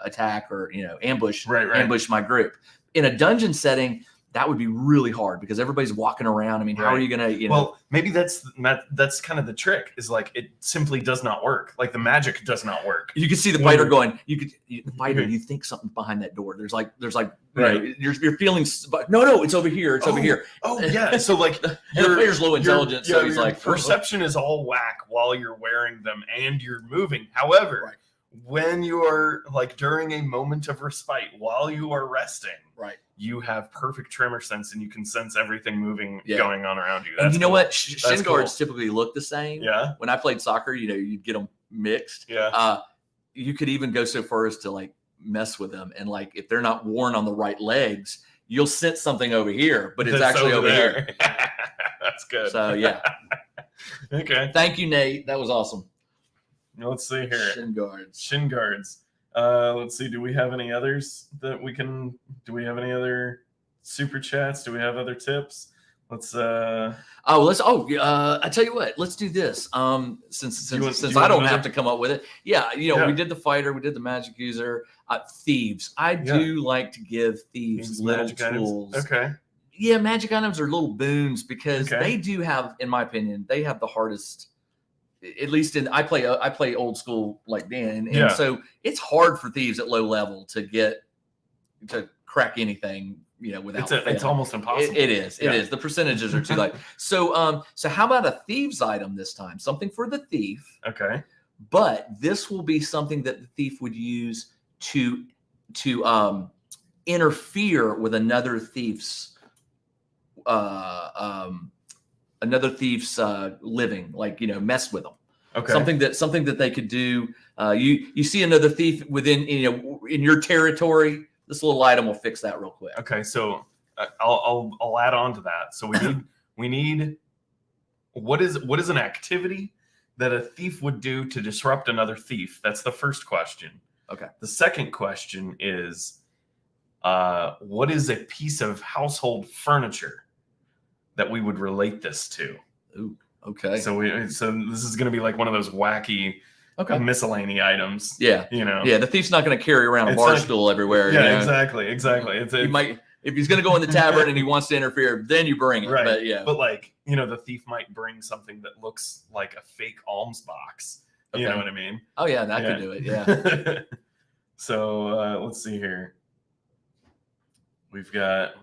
attack or ambush my group. In a dungeon setting, that would be really hard because everybody's walking around. I mean, how are you going to, Well, maybe that's kind of the trick, is like it simply does not work. Like the magic does not work. You can see the fighter going, the fighter, you think something's behind that door. There's like, you're feeling, no, it's over here. It's over here. Oh yeah. So like the player's low intelligence. So he's like, perception is all whack while you're wearing them and you're moving. However, when you are like during a moment of respite while you are resting, you have perfect tremor sense and you can sense everything moving going on around you. That's and you know what? Shin guards typically look the same. Yeah. When I played soccer, you'd get them mixed. Yeah. You could even go so far as to like mess with them, and like if they're not worn on the right legs, you'll sense something over here, but it's actually over here. That's good. So yeah. Okay. Thank you, Nate. That was awesome. Let's see here. Shin guards. Let's see. Do we have any others that we can? Do we have any other super chats? Do we have other tips? Let's. I tell you what. Let's do this. Since I don't have to come up with it. Yeah. We did the fighter. We did the magic user. Thieves. I do like to give thieves little tools. Items. Okay. Yeah, magic items are little boons because they do have, in my opinion, they have the hardest. At least I play old school like Dan, and so it's hard for thieves at low level to crack anything, without. It's almost impossible. It is. The percentages are too light. So how about a thieves item this time? Something for the thief. Okay. But this will be something that the thief would use to interfere with another thief's living, like mess with them. Okay. Something that they could do. You see another thief within in your territory. This little item will fix that real quick. Okay, so I'll add on to that. So we need what is an activity that a thief would do to disrupt another thief? That's the first question. Okay. The second question is what is a piece of household furniture that we would relate this to? Ooh, okay. So this is going to be like one of those wacky miscellany items. Yeah. Yeah, the thief's not going to carry around a bar stool everywhere. Yeah, exactly. He might, if he's going to go in the tavern and he wants to interfere, then you bring it. Right. But yeah. But like, the thief might bring something that looks like a fake alms box. You know what I mean? Oh yeah, that could do it. Yeah. So let's see here. We got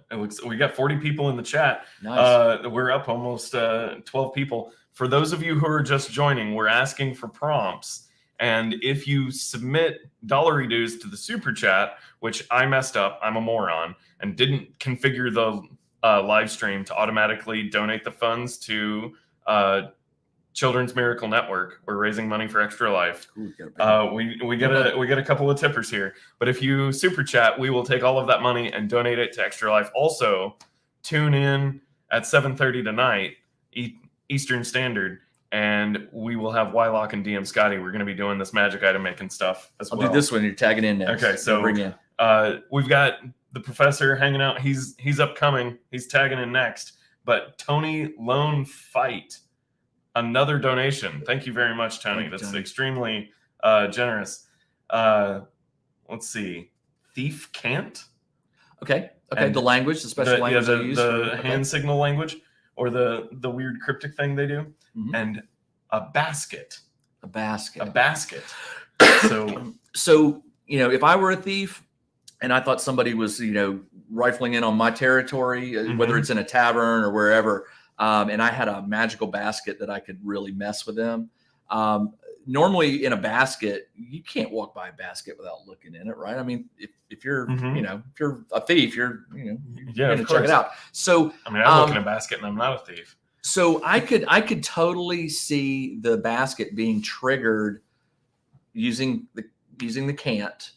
40 people in the chat. Nice. We're up almost 12 people. For those of you who are just joining, we're asking for prompts. And if you submit dollar dues to the super chat, which I messed up, I'm a moron, and didn't configure the live stream to automatically donate the funds to Children's Miracle Network. We're raising money for Extra Life. Ooh, we get a couple of tippers here, but if you super chat, we will take all of that money and donate it to Extra Life. Also, tune in at 7:30 tonight Eastern Standard, and we will have Wylock and DM Scotty. We're going to be doing this magic item making stuff as well. I'll do this one. You're tagging in next. Okay, so bring in. We've got the professor hanging out. He's upcoming. He's tagging in next. But Tony Lone Fight. Another donation. Thank you very much, Tony. That's Tony. Extremely generous. Let's see. Thief can't. Okay. And the language, the special language they use. The hand signal language, or the weird cryptic thing they do. Mm-hmm. And a basket. A basket. So if I were a thief, and I thought somebody was, rifling in on my territory, whether it's in a tavern or wherever. And I had a magical basket that I could really mess with them. Normally in a basket, you can't walk by a basket without looking in it, right? I mean, if you're, if you're a thief, you're going to check it out. So, I mean, I look in a basket and I'm not a thief. So I could totally see the basket being triggered using the cant.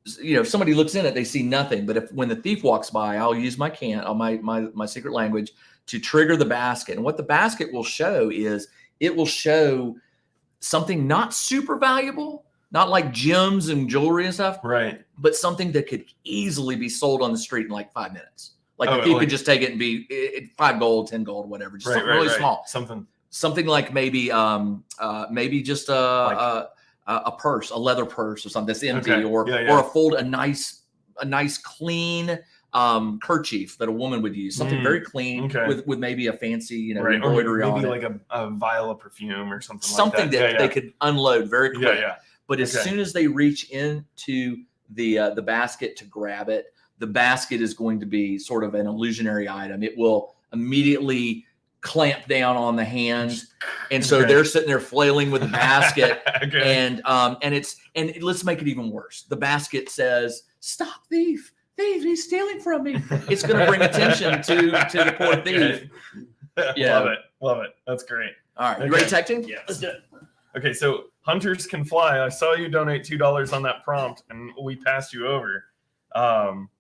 If somebody looks in it, they see nothing. But when the thief walks by, I'll use my cant, my secret language, to trigger the basket. And what the basket will show is it will show something not super valuable, not like gems and jewelry and stuff, right? But something that could easily be sold on the street in like 5 minutes. Like the thief could just take it and be 5 gold, 10 gold, whatever, just something really small. Something like maybe just a purse, a leather purse or something that's empty, or a nice clean kerchief that a woman would use, something very clean with maybe a fancy embroidery on it, maybe like a vial of perfume or something like that they could unload very quick. But as soon as they reach into the basket to grab it, the basket is going to be sort of an illusionary item. It will immediately clamp down on the hand, and so they're sitting there flailing with the basket. And let's make it even worse. The basket says, "Stop, thief! Thief! He's stealing from me." It's going to bring attention to the poor thief. Yeah, love it. That's great. All right, you ready to tag team? Yes. Let's do it. Okay, so hunters can fly. I saw you donate $2 on that prompt, and we passed you over.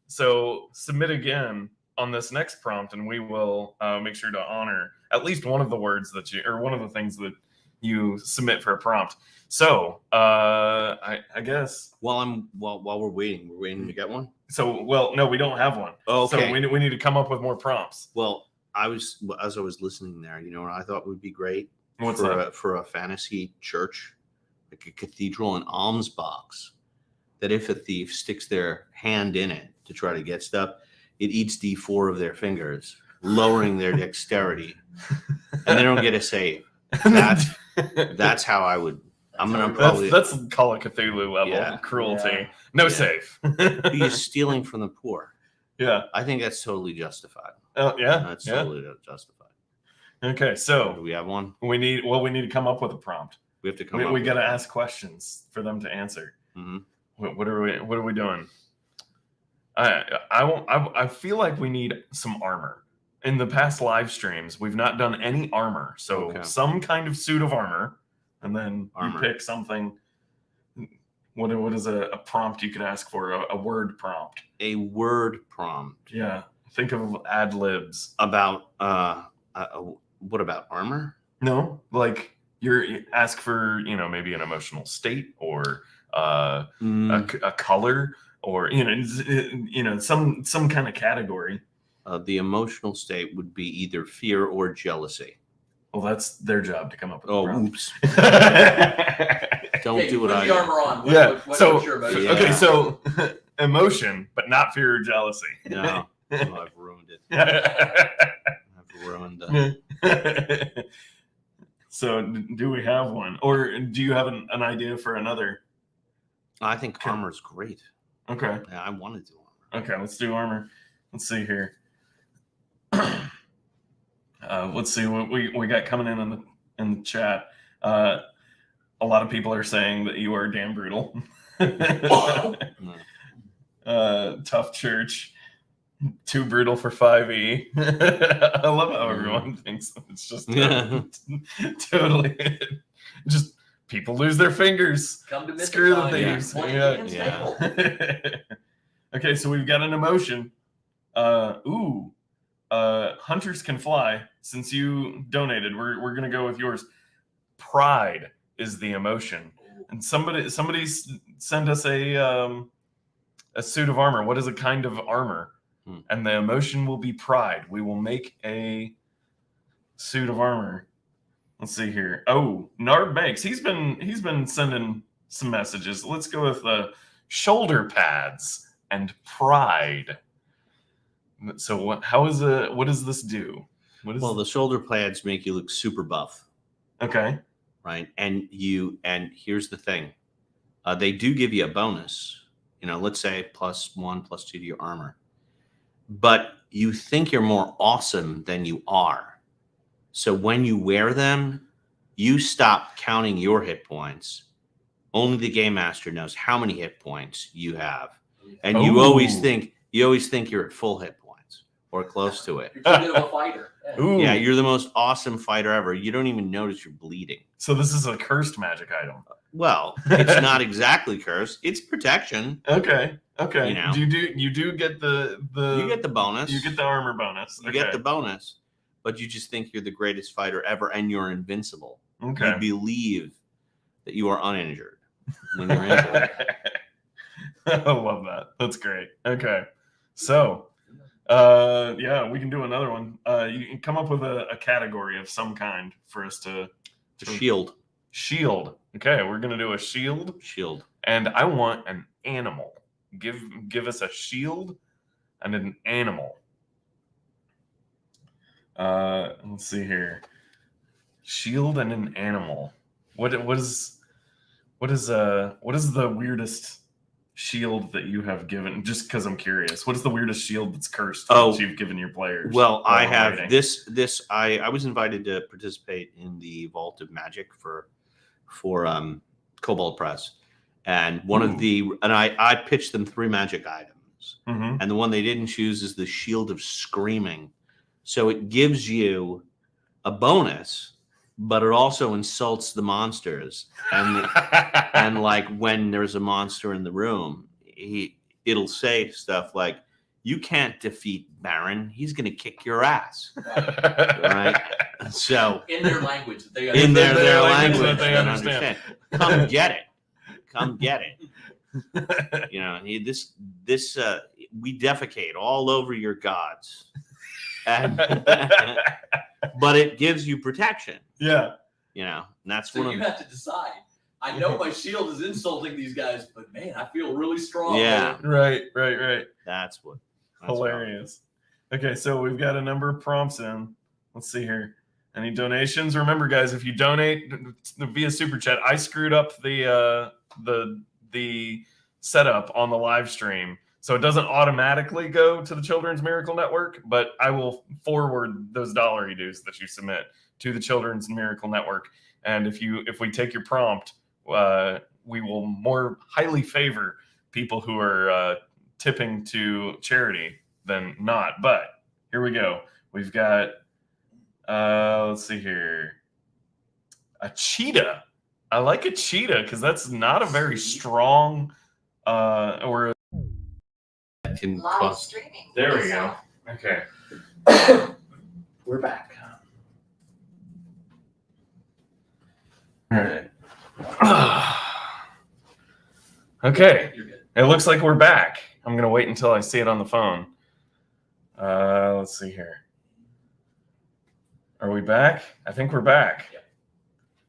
So submit again on this next prompt, and we will make sure to honor at least one of the words or one of the things that you submit for a prompt. So I guess while we're waiting to get one. So no, we don't have one. Oh, okay. So we need to come up with more prompts. Well, as I was listening there, what I thought would be great for a fantasy church, like a cathedral, an alms box, that if a thief sticks their hand in it to try to get stuff, it eats D4 of their fingers, lowering their dexterity, and they don't get a save. That's how I would. I'm gonna probably that's Call of Cthulhu level cruelty. No save. He's stealing from the poor. Yeah, I think that's totally justified. Oh yeah, that's totally justified. Okay, so do we have one? We need to come up with a prompt. We have to come. We got to ask questions for them to answer. Mm-hmm. What are we doing? I feel like we need some armor. In the past live streams, we've not done any armor, so some kind of suit of armor, and then you pick something. What is a prompt you could ask for? A word prompt. A word prompt. Yeah. Think of ad libs about what about armor? No, like you ask for maybe an emotional state or a color or some kind of category. The emotional state would be either fear or jealousy. Well, that's their job to come up with. Oops! Don't do what I. Put the armor on. What's your emotion? Okay, so emotion, but not fear or jealousy. No, I've ruined it. I've ruined it. So, do we have one, or do you have an idea for another? I think armor's great. Okay. Yeah, I want to do armor. Okay, let's do armor. Let's see here. Let's see what we got coming in the chat. A lot of people are saying that you are damn brutal. Tough church. Too brutal for 5e. I love how everyone thinks it's just totally just people lose their fingers. Come to screw the thieves. Yeah. Okay, so we've got an emotion. Hunters can fly. Since you donated, we're gonna go with yours. Pride is the emotion, and somebody sent us a suit of armor. What is a kind of armor? And the emotion will be pride. We will make a suit of armor. Let's see here. Oh, Nard Banks. He's been sending some messages. Let's go with shoulder pads and pride. So what does this do? The shoulder pads make you look super buff. Okay. Right. And here's the thing. They do give you a bonus let's say +1, +2 to your armor, but you think you're more awesome than you are. So when you wear them, you stop counting your hit points. Only the game master knows how many hit points you have, and you always think you're at full hit points or close to it. You're too good of a fighter. Ooh. Yeah, you're the most awesome fighter ever. You don't even notice you're bleeding. So this is a cursed magic item. Well, it's not exactly cursed. It's protection. Okay. You know. You do get the You get the bonus. you get the armor bonus. You get the bonus, but you just think you're the greatest fighter ever, and you're invincible. Okay. You believe that you are uninjured when you're injured. I love that. That's great. Okay. So, yeah, we can do another one. You can come up with a category of some kind for us to Shield. shield. Okay, we're gonna do a shield, Shield. and I want an animal. Give us a shield and an animal. Let's see here. Shield and an animal. What is the weirdest shield that you have given? Just because I'm curious, what is the weirdest shield that's cursed that you've given your players? Well, I while have writing? this. I was invited to participate in the Vault of Magic for Cobalt Press, and I pitched them 3 magic items, Mhm. and the one they didn't choose is the Shield of Screaming. So it gives you a bonus, but it also insults the monsters. And like when there's a monster in the room, it'll say stuff like, "You can't defeat Baron. He's going to kick your ass." Right? So In their language that they in understand. their language language that they understand. Come get it. Come get it. We defecate all over your gods. And, but it gives you protection. Yeah. And that's So one you of have to decide. I know my shield is insulting these guys, but man, I feel really strong. Yeah. Right. that's what Hilarious. Okay, so we've got a number of prompts in. Let's see here. Any donations? Remember, guys, if you donate via super chat, I screwed up the setup on the live stream, so it doesn't automatically go to the Children's Miracle Network, but I will forward those dollar dues that you submit to the Children's Miracle Network. And if we take your prompt, we will more highly favor people who are tipping to charity than not. But here we go. We've got let's see here. A cheetah. I like a cheetah because that's not a very strong or can Live cost. streaming. there we go. Okay. We're back. All right. Okay. You're good. It looks like we're back. I'm gonna wait until I see it on the phone. Let's see here. Are we back? I think we're back. Yep.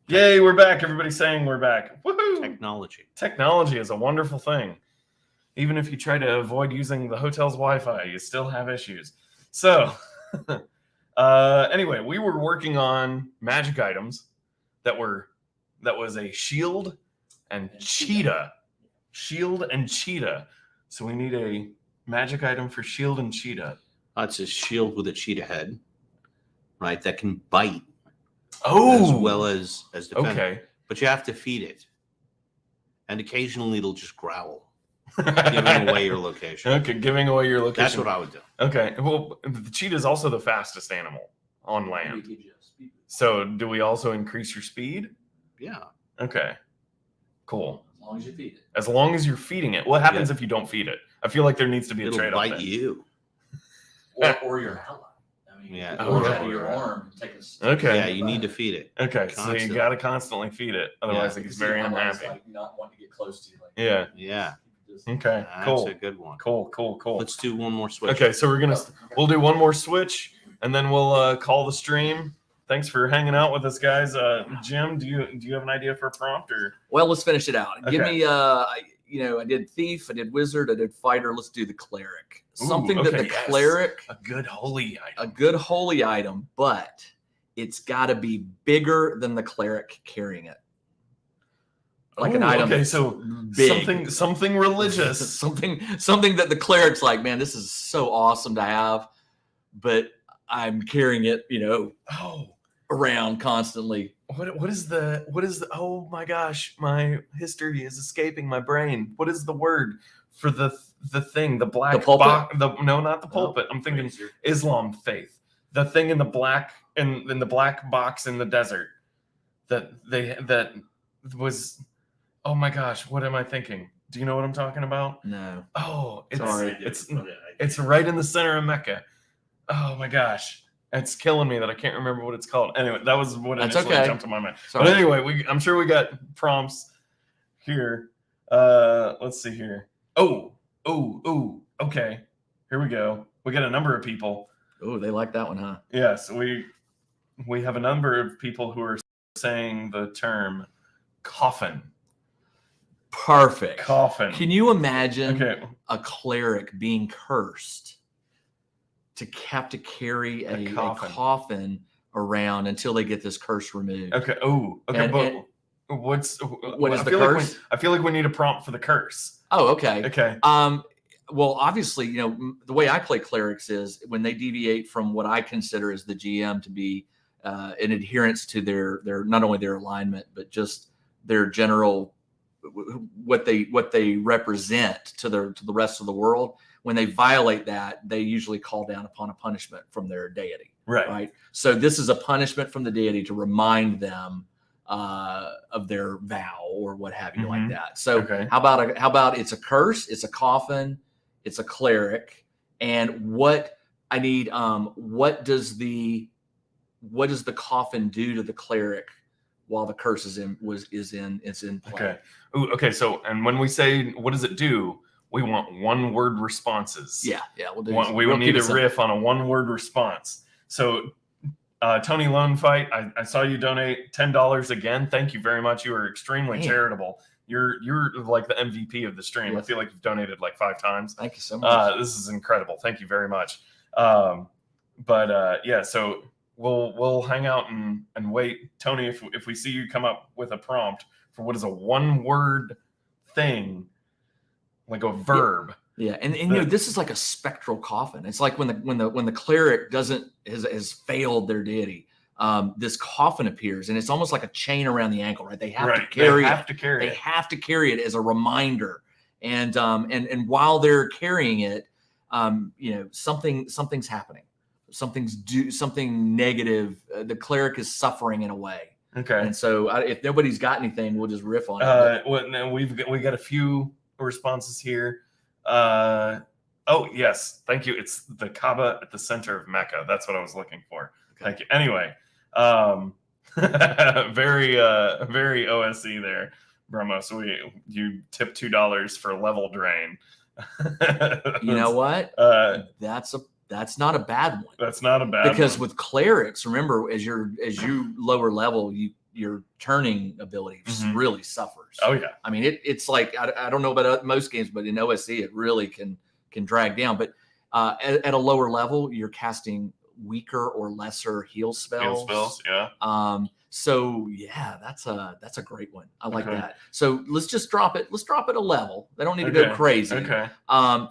Yay, we're back. Everybody's saying we're back. Woohoo! Technology. Technology is a wonderful thing. Even if you try to avoid using the hotel's Wi-Fi, you still have issues. So, anyway, we were working on magic items that was a shield and cheetah. Shield and cheetah. So we need a magic item for shield and cheetah. It's a shield with a cheetah head, right? That can bite Oh, as well as defend. okay. But you have to feed it, and occasionally it'll just growl, giving away your location. Okay, giving away your location. That's what I would do. Okay, well, the cheetah is also the fastest animal on land. So do we also increase your speed? Yeah. Okay, cool. As long as you feed it. As long as you're feeding it. What happens if you don't feed it? I feel like there needs to be a It'll trade-off. bite then. you. Or your ally. I mean, Yeah. or Oh, out of yeah. your arm and take a Okay. Yeah, you need to feed it. Okay, so you Constantly. got to constantly feed it. Otherwise, it gets very unhappy. Like not wanting to get close to you. Like, Yeah. Yeah. just- Okay, That's cool. a good one. Cool. Let's do one more switch. Okay, so Okay. we'll do one more switch, and then we'll call the stream. Thanks for hanging out with us, guys. Jim, do you have an idea for a prompt or? Well, let's finish it out. Give Okay. me I did thief, I did wizard, I did fighter. Let's do the cleric. Something that okay, the yes. cleric, A good holy a item. good holy item, but it's got to be bigger than the cleric carrying it. like an Oh, item. okay, that's so big. something religious. something that the cleric's like, man, this is so awesome to have, but I'm carrying it, Oh, around constantly. what is the oh my gosh, my history is escaping my brain. What is the word for the thing, the black pulpit? no, not the pulpit. I'm thinking Islam faith. The thing in the black in the black box in the desert that was, oh my gosh, what am I thinking? Do you know what I'm talking about? No. Oh, it's Sorry. it's right in the center of Mecca. Oh my gosh. It's killing me that I can't remember what it's called. Anyway, that was what That's initially okay. jumped to my mind. Sorry. But anyway, I'm sure we got prompts here. Let's see here. Oh, okay. Here we go. We got a number of people. Oh, they like that one, huh? Yes, we have a number of people who are saying the term coffin. Perfect. Coffin. Can you imagine Okay. a cleric being cursed to have to carry a coffin around until they get this curse removed? Okay. Oh, okay. And what is the curse? I feel like we need a prompt for the curse. Oh, okay. Okay. Well, obviously, the way I play clerics is when they deviate from what I consider as the GM to be in adherence to their not only their alignment but just their general what they represent to the rest of the world. When they violate that, they usually call down upon a punishment from their deity. Right. So this is a punishment from the deity to remind them of their vow or what have you, like that. So how about it's a curse, it's a coffin, it's a cleric, and what I need, what does the coffin do to the cleric while the curse is in play? Okay. Ooh, okay. So, and when we say what does it do, we want one word responses. Yeah. We'll do. We will need a riff on a one word response. So, Tony Lone Fight, I saw you donate $10 again. Thank you very much. You are extremely charitable. You're like the MVP of the stream. Yes. I feel like you've donated like 5 times. Thank you so much. This is incredible. Thank you very much. Yeah, so we'll hang out and wait, Tony. If we see you come up with a prompt for what is a one word thing, like a verb. Yeah, and this is like a spectral coffin. It's like when the cleric has failed their deity, this coffin appears, and it's almost like a chain around the ankle, right? They have to carry it. They have to carry it as a reminder, and while they're carrying it, something's happening. Something negative. The cleric is suffering in a way. Okay. And so if nobody's got anything, we'll just riff on it. Well, now we got a few responses here. Oh yes, thank you. It's the Kaaba at the center of Mecca. That's what I was looking for. Okay. Thank you. Anyway, very OSE there, Bromo. So you tip $2 for level drain. You know what? That's not a bad one. That's not a bad because one. With clerics, remember, as you lower level, your turning ability really suffers. Oh yeah. I mean, it's like I don't know about most games, but in OSE it really can drag down. But at a lower level, you're casting weaker or lesser heal spells. Heal spells, yeah. So yeah, that's a great one. I like that. So let's just drop it. Let's drop it a level. They don't need to go crazy. Okay.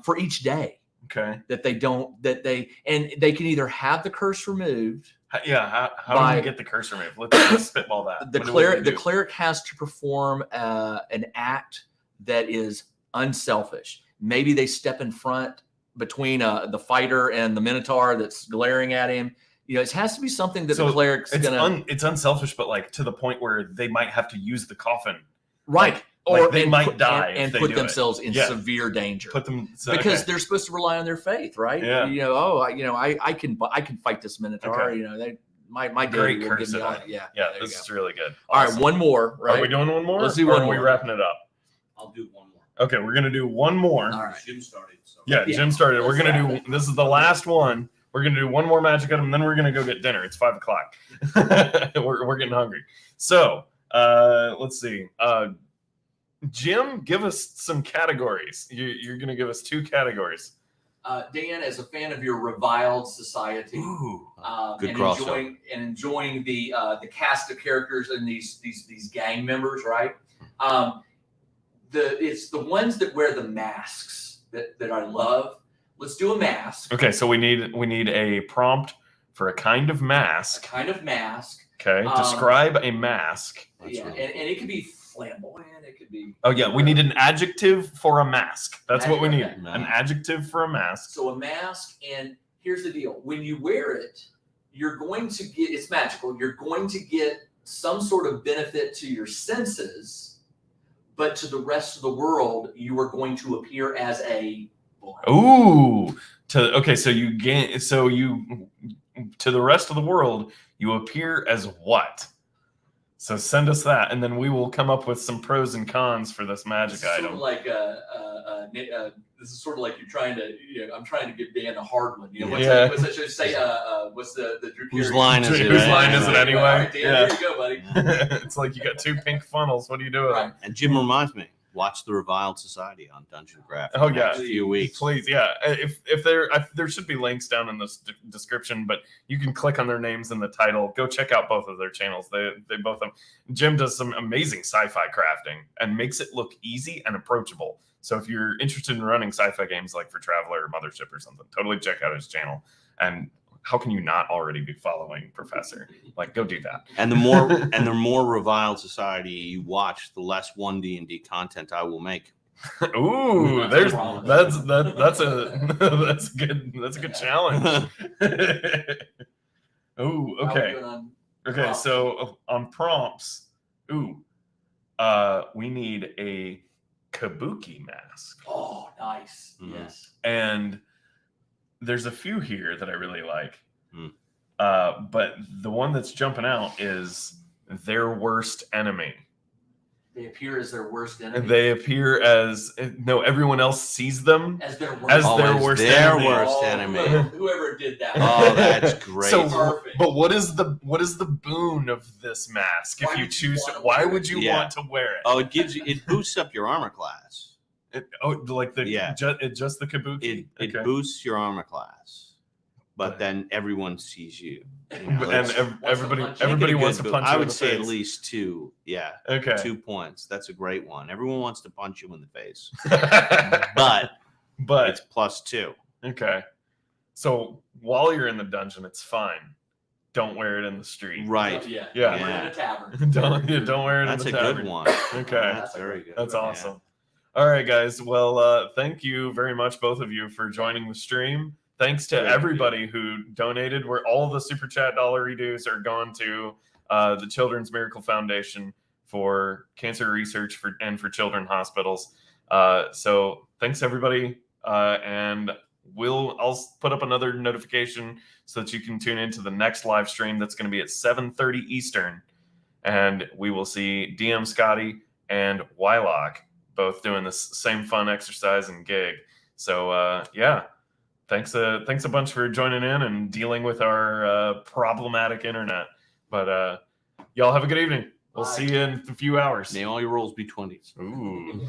For each day. Okay. They can either have the curse removed. Yeah. How do we get the curse removed? Let's spitball that. The cleric has to perform an act that is unselfish. Maybe they step in front between the fighter and the Minotaur that's glaring at him. It has to be something that the cleric's it's unselfish, but like to the point where they might have to use the coffin. Right. Or they might die and put themselves in severe danger. Because they're supposed to rely on their faith, right? Yeah. I can fight this Minotaur. Okay. My deity will give me on it. Yeah. This is really good. All right, one more. Right? Are we doing one more? Let's do one more. Are we wrapping it up? I'll do one more. Okay, we're gonna do one more. All right. Jim started. So. Yeah, Jim started. We're gonna do. This is the last one. We're gonna do one more magic item, and then we're gonna go get dinner. It's 5:00. we're getting hungry. So let's see. Jim, give us some categories. You're going to give us 2 categories. Dan, as a fan of your reviled society, Ooh. Good and crossover. enjoying the cast of characters and these gang members, right? It's the ones that wear the masks that I love. Let's do a mask. Okay, so we need a prompt for a kind of A mask. kind of mask. Okay, describe a mask. That's Yeah, really and it could be flamboyant. It could be. Oh yeah, we need an adjective for a mask. That's what we need. Okay. An adjective for a mask. So a mask, and here's the deal: when you wear it, you're going to get. It's magical. You're going to get some sort of benefit to your senses, but to the rest of the world, you are going to appear as a. Ooh. So you gain. So you to the rest of the world, you appear as what? So send us that, and then we will come up with some pros and cons for this magic Sort item. of like this is sort of like you're trying to. I'm trying to give Dan a hard one. What's Yeah. what's that? Should I say what's the Drew Whose Carey- line is it? Whose line is it anyway? All right, Dan, Yeah. here you go, buddy. It's like you got two pink funnels. What do you do with them? Right. And Jim reminds me, watch the Reviled Society on Dungeon Craft. Oh, in the yeah. next few weeks. Please, yeah. If there should be links down in the description, but you can click on their names in the title. Go check out both of their channels. They both have. Jim does some amazing sci-fi crafting and makes it look easy and approachable. So if you're interested in running sci-fi games like for Traveler or Mothership or something, totally check out his channel. And how can you not already be following Professor? Like, go do that. And the more Reviled Society you watch, the less 1D&D content I will make. Ooh, That's that's a good challenge. Ooh, How we okay. doing on Okay, prompts? so on prompts, we need a kabuki mask. Oh, nice. Mhm. Yes. And there's a few here that I really like. Hmm. But the one that's jumping out is their worst enemy. They appear as their worst enemy. They appear as everyone else sees them as their worst. as their Always worst their enemy. worst enemy. Whoever did that. Oh, that's great. So, Perfect. but what is the boon of this mask if Why you would you choose to? wanna Why wear would it? you Yeah. want to wear it? Oh, it boosts up your armor class. Like the Yeah. just the kabuki. It Okay. boosts your armor class, but then everyone sees you. And Let's everybody punch. everybody make it a wants to good punch boost. you I in would the say at face. least 2. Yeah, Okay. 2 points. That's a great one. Everyone wants to punch you in the face, but but it's +2. okay. So while you're in the dungeon, it's fine. Don't wear it in the street. Right. Yeah. Yeah. We're in a tavern. Don't wear it That's in a the good tavern. one. Okay. That's very good. That's Yeah. awesome. All right, guys. Well, thank you very much, both of you, for joining the stream. Thanks to Thank everybody who donated. Where all the super chat dollar redos are gone to the Children's Miracle Foundation for cancer research and for children hospitals. So thanks everybody, and I'll put up another notification so that you can tune into the next live stream that's going to be at 7:30 Eastern, and we will see DM Scotty and Wylock both doing this same fun exercise and gig. So yeah, thanks a bunch for joining in and dealing with our problematic internet. But y'all have a good evening. We'll Bye. see you in a few hours. May all your rolls be 20s. Ooh.